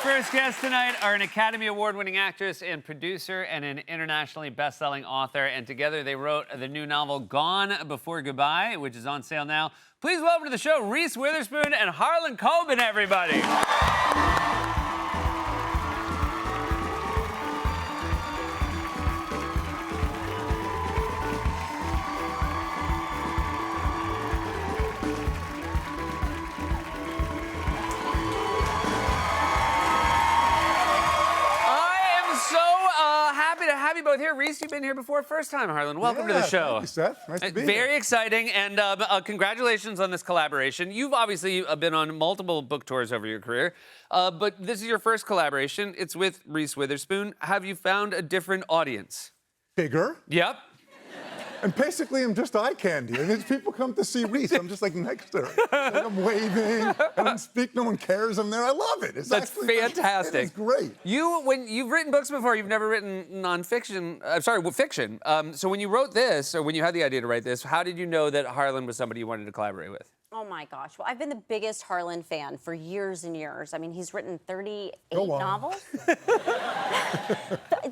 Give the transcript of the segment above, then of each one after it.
first guests tonight are an Academy Award-winning actress and producer and an internationally best-selling author. And together they wrote the new novel Gone Before Goodbye, which is on sale now. Please welcome to the show Reese Witherspoon and Harlan Coben, everybody. Happy to have you both here. Reese, you've been here before. First time, Harlan. Welcome to the show. Thank you, Seth. Nice to be Very here. exciting, and congratulations on this collaboration. You've obviously been on multiple book tours over your career, but this is your first collaboration. It's with Reese Witherspoon. Have you found a different audience? Bigger. Yep. And basically, I'm just eye candy. I mean, people come to see Reese. I'm just like next to her. Like I'm waving. I don't speak. No one cares. I'm there. I love it. That's fantastic. It's great. When you've written books before, you've never written nonfiction. Fiction. So when you wrote this, or when you had the idea to write this, how did you know that Harlan was somebody you wanted to collaborate with? Oh my gosh. Well, I've been the biggest Harlan fan for years and years. I mean, he's written 38 novels.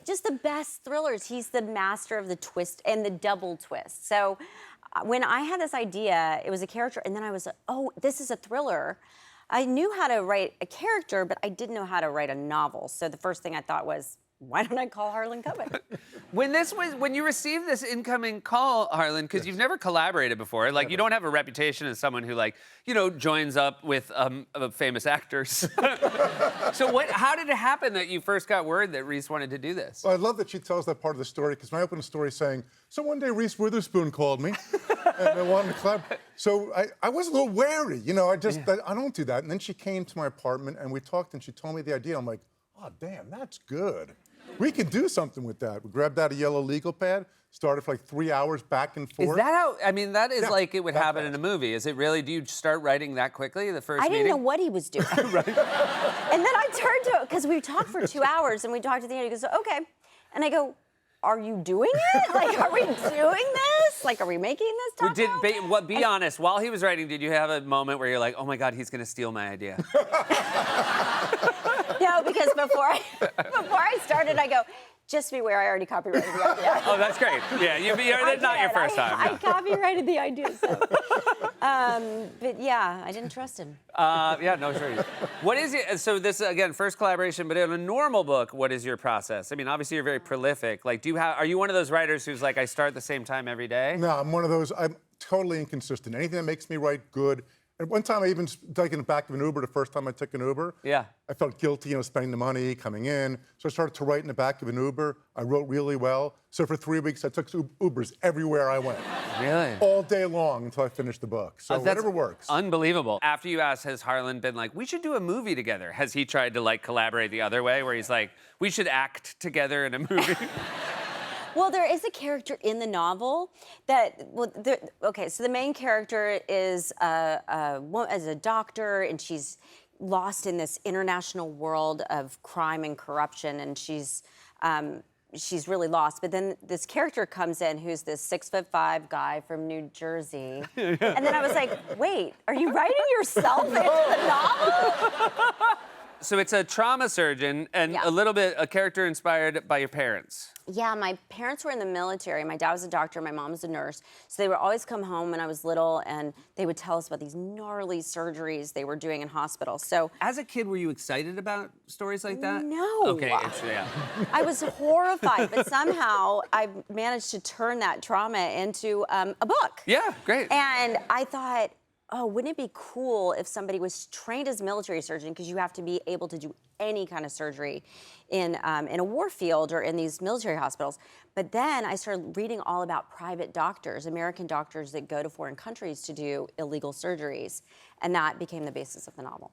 Just the best thrillers. He's the master of the twist and the double twist. So when I had this idea, it was a character, and then I was like, oh, this is a thriller. I knew how to write a character, but I didn't know how to write a novel. So the first thing I thought was, why don't I call Harlan Coben? When you received this incoming call, Harlan, because you've never collaborated before, like you don't have a reputation as someone who, like, you know, joins up with famous actors. So how did it happen that you first got word that Reese wanted to do this? Well, I love that she tells that part of the story, because my opening story is saying, so one day Reese Witherspoon called me and I wanted to collaborate. So I was a little wary, you know, I don't do that. And then she came to my apartment and we talked and she told me the idea. I'm like, oh, damn, that's good. We can do something with that. We grabbed out a yellow legal pad, started for like 3 hours back and forth. Is that how, I mean, that is like it would happen in a movie. Is it really, do you start writing that quickly, the first meeting? I didn't know what he was doing. Right. And then I turned to him, because we talked for 2 hours, and we talked at the end, he goes, okay. And I go, are you doing it? Like, are we doing this? Like, are we making this stuff? Be honest, while he was writing, did you have a moment where you're like, oh my God, he's gonna steal my idea? No, because before I started, I go, just beware, I already copyrighted the idea. Oh, that's great. Yeah, that's not your first time. I copyrighted the idea, so. But yeah, I didn't trust him. Yeah, no, sure. What is it? So this, again, first collaboration, but in a normal book, what is your process? I mean, obviously you're very prolific. Like, are you one of those writers who's like, I start at the same time every day? No, I'm one of those, I'm totally inconsistent. Anything that makes me write good. And one time I even, like in the back of an Uber, the first time I took an Uber, yeah, I felt guilty, you know, spending the money, coming in. So I started to write in the back of an Uber. I wrote really well. So for 3 weeks, I took Ubers everywhere I went. Really? All day long until I finished the book. So whatever works. Unbelievable. After you asked, has Harlan been like, we should do a movie together? Has he tried to, like, collaborate the other way, where he's like, we should act together in a movie? Well, there is a character in the novel that, okay, so the main character is as a doctor, and she's lost in this international world of crime and corruption, and she's really lost. But then this character comes in who's this 6'5" guy from New Jersey. And then I was like, wait, are you writing yourself into the novel? So it's a trauma surgeon and a character inspired by your parents. Yeah, my parents were in the military. My dad was a doctor, my mom was a nurse. So they would always come home when I was little, and they would tell us about these gnarly surgeries they were doing in hospitals. So as a kid, were you excited about stories like that? No. Okay, yeah. I was horrified, but somehow I managed to turn that trauma into a book. Yeah, great. And I thought, oh, wouldn't it be cool if somebody was trained as a military surgeon, because you have to be able to do any kind of surgery in a war field or in these military hospitals. But then I started reading all about private doctors, American doctors that go to foreign countries to do illegal surgeries. And that became the basis of the novel.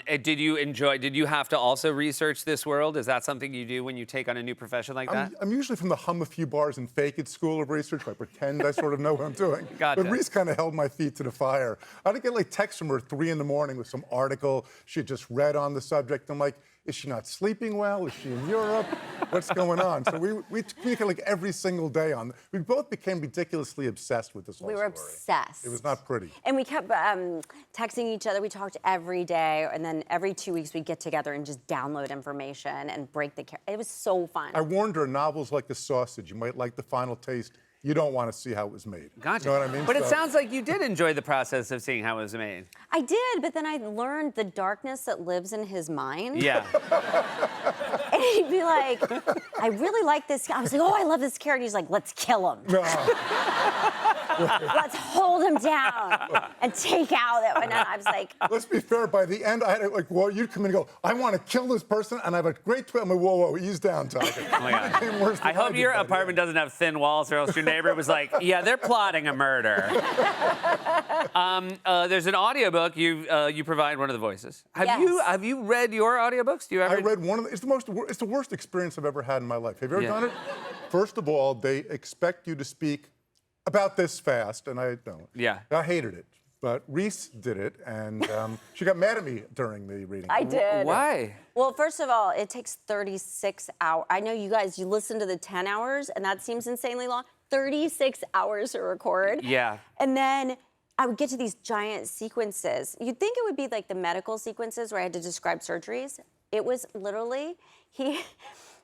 Did you have to also research this world? Is that something you do when you take on a new profession like that? I'm usually from the hum a few bars and fake it school of research. I pretend I sort of know what I'm doing. Gotcha. But Reese kind of held my feet to the fire. I'd get like texts from her 3 in the morning with some article she had just read on the subject. I'm like, is she not sleeping well? Is she in Europe? What's going on? So we communicate like every single day on. We both became ridiculously obsessed with this whole story. We were obsessed. It was not pretty. And we kept texting each other. We talked every day. day, and then every 2 weeks we'd get together and just download information and break the. It was so fun. I warned her, novels like a sausage. You might like the final taste. You don't want to see how it was made. Gotcha. You know what I mean? But it So- sounds like you did enjoy the process of seeing how it was made. I did, but then I learned the darkness that lives in his mind. Yeah. And he'd be like, I really like this guy. I was like, oh, I love this character. He's like, let's kill him. No. Let's hold him down and take out that one. And I was like, Let's be fair. By the end, I had like, well, you'd come in and go, I want to kill this person, and I have a great twist. I'm like, whoa, ease down, Tiger. Oh my God. Became worse than I hope did your by the apartment doesn't have thin walls, or else your neighbor was like, yeah, they're plotting a murder. There's an audiobook. You provide one of the voices. Have you read your audiobooks? Do you ever? I read one of the, it's the worst experience I've ever had in my life. Have you ever Yeah. done it? First of all, they expect you to speak about this fast, and I don't. Yeah. I hated it. But Reese did it, and she got mad at me during the reading. I did. Why? Well, first of all, it takes 36 hours. I know you guys, you listen to the 10 hours, and that seems insanely long. 36 hours to record. Yeah. And then I would get to these giant sequences. You'd think it would be like the medical sequences where I had to describe surgeries. It was literally, he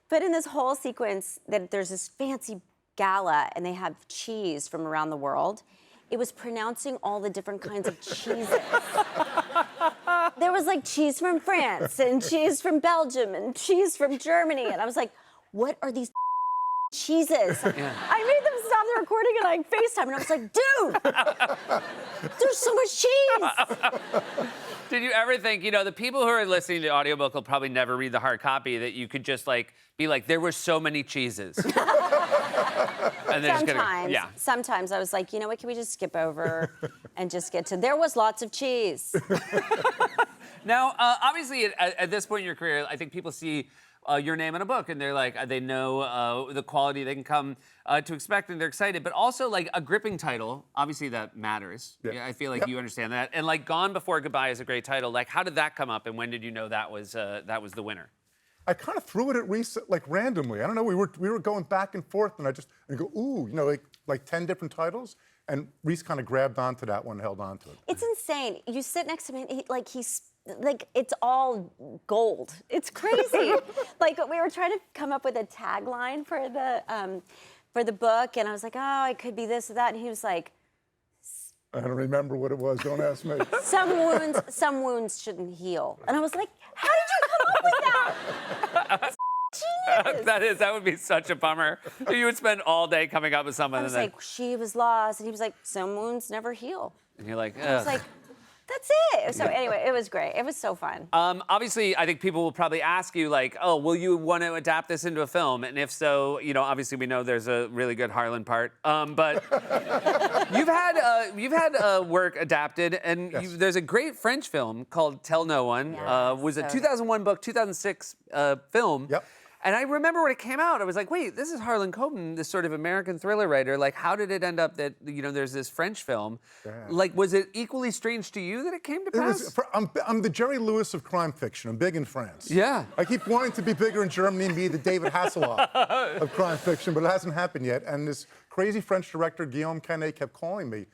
put in this whole sequence that there's this fancy gala and they have cheese from around the world. It was pronouncing all the different kinds of cheeses. There was like cheese from France and cheese from Belgium and cheese from Germany. And I was like, what are these cheeses? Yeah. I made them stop the recording and like FaceTime. And I was like, dude, there's so much cheese. Did you ever think, the people who are listening to the audiobook will probably never read the hard copy, that you could just like be like, there were so many cheeses. And they're just Sometimes, yeah. sometimes I was like, you know what, can we just skip over and just get to, there was lots of cheese. Now, obviously, at this point in your career, I think people see your name in a book, and they're like, they know the quality they can come to expect, and they're excited. But also, like, a gripping title, obviously that matters. Yeah. I feel like you understand that. And like, Gone Before Goodbye is a great title. Like, how did that come up, and when did you know that was the winner? I kind of threw it at Reese like randomly. I don't know. We were going back and forth, and I go, ooh, like 10 different titles, and Reese kind of grabbed onto that one and held onto it. It's insane. You sit next to him and he's like, it's all gold. It's crazy. Like, we were trying to come up with a tagline for the book, and I was like, oh, it could be this or that, and he was like, I don't remember what it was. Don't ask me. some wounds shouldn't heal. And I was like, how did you come up with that? Genius. That would be such a bummer. You would spend all day coming up with someone, I was and then like, she was lost, and he was like, some wounds never heal. and you're like, I was like, that's it. So anyway, it was great. It was so fun. Obviously, I think people will probably ask you, like, oh, will you want to adapt this into a film? And if so, obviously we know there's a really good Harlan part. But you've had work adapted, and Yes. there's a great French film called Tell No One. Was a 2001 book, 2006 film. Yep. And I remember when it came out, I was like, wait, this is Harlan Coben, this sort of American thriller writer. Like, how did it end up that, there's this French film? Yeah. Like, was it equally strange to you that it came to pass? I'm the Jerry Lewis of crime fiction. I'm big in France. Yeah. I keep wanting to be bigger in Germany and be the David Hasselhoff of crime fiction, but it hasn't happened yet. And this crazy French director, Guillaume Canet, kept calling me.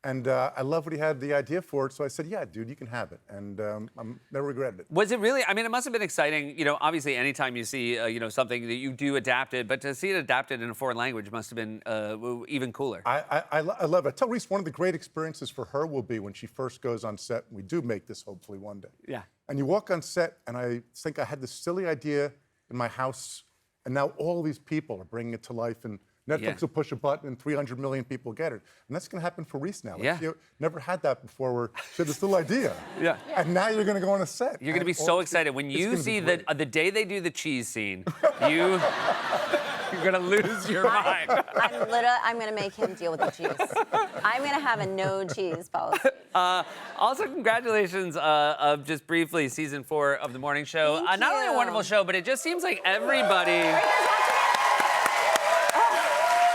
And I love what he had the idea for it. So I said, yeah, dude, you can have it. And I'm never regretted it. Was it really? I mean, it must have been exciting. Obviously, anytime you see, something that you do adapted, but to see it adapted in a foreign language must have been even cooler. I love it. I tell Reese one of the great experiences for her will be when she first goes on set, and we do make this hopefully one day. Yeah. And you walk on set, and I think I had this silly idea in my house, and now all these people are bringing it to life, and Netflix Yeah. will push a button and 300 million people get it. And that's going to happen for Reese now. Like, Yeah. she never had that before where she had this little idea. Yeah. And now you're going to go on a set. You're going to be And so all- excited when it's you gonna be see great. the day they do the cheese scene. You're going to lose your mind. I'm gonna make him deal with the cheese. I'm gonna have a no cheese policy. Also, congratulations, of just briefly, season 4 of The Morning Show. Thank Not only a you. wonderful show, but it just seems like everybody.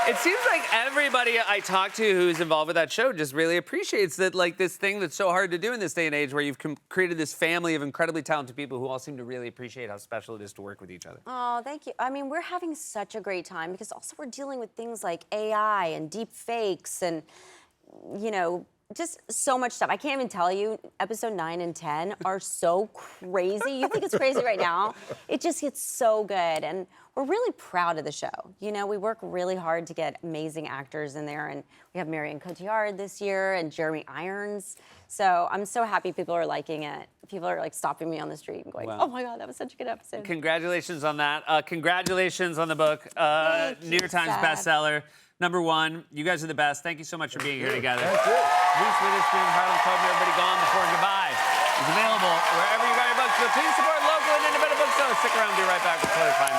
It seems like everybody I talk to who's involved with that show just really appreciates that, like, this thing that's so hard to do in this day and age, where you've created this family of incredibly talented people who all seem to really appreciate how special it is to work with each other. Oh, thank you. I mean, we're having such a great time because also we're dealing with things like AI and deep fakes and, just so much stuff. I can't even tell you. Episode 9 and 10 are so crazy. You think it's crazy right now? It just gets so good, and we're really proud of the show. You know, we work really hard to get amazing actors in there, and we have Marion Cotillard this year and Jeremy Irons. So I'm so happy people are liking it. People are like stopping me on the street and going, Wow. "Oh my God, that was such a good episode." Congratulations on that. Congratulations on the book. Thank New York you, Times Seb. bestseller. #1. You guys are the best. Thank you so much for being here together. Thank you. Reese Witherspoon, Harlan Coben, everybody gone before goodbye. It's available wherever you buy your books. So please support local and independent bookstores. Stick around. Be right back with Chloe Feynman.